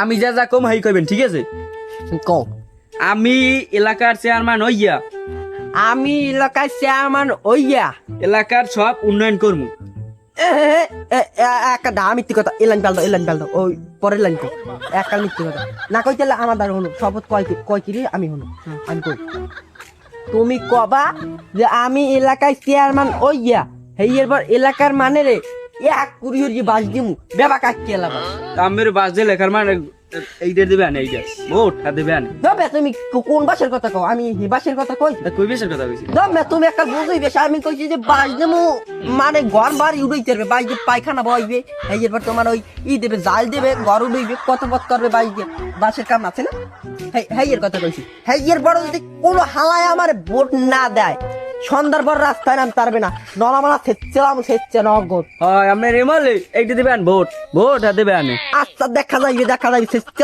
আমি যা যা কম হাই কইবেন, ঠিক আছে? কও। আমি এলাকার চেয়ারম্যান হইয়া আমি এলাকায় চেয়ারম্যান হইয়া এলাকার সব উন্নয়ন করবো। একটা দা মিথ্যে কথা, এলাইন পাল্টা ওই পরের লাইন কো, একটা মিথ্যে কথা না কইতে আমার দ্বারা হলো শপথ কয় কিরি আমি হলো আমি কই তুমি কবা যে আমি এলাকায় চেয়ারম্যান হইয়া হেই এরপর এলাকার মানে রে এক কুড়ির যে বাস দিমু বেবা কাকি এলাকা আমের বাস দিয়ে লেখার মানে এইটা দেবে আনে, এইটা ভোটটা দেবে আনে। দবে তুমি কোন বাসের কথা কও? আমি হি বাসের কথা কই। কই বেশের কথা কইছি? দবে তুমি একটা বুঝই বেশ, আমি কইছি যে বাস দিমু মানে ঘর বাড়ি উড়াইতে পারবে, বাস দিয়ে পায়খানা বইবে, এই এরপর তোমার ওই দেবে জাল দেবে, ঘর উড়াইবে, কত পথ করবে বাস দিয়ে, বাসের কাম আছে না? হেই এর কথা কইছি। হেই এর বড় যদি কোনো হালায় আমার ভোট না দেয় সন্ধ্যার পর রাস্তায় নামতে পারবে না, নলামালা সেচ্ছে নগদ। হয় আপনার রেমালে এইটা দেবে আন, ভোট ভোট দেবে আনে। আচ্ছা দেখা যাইবে সেচ্ছে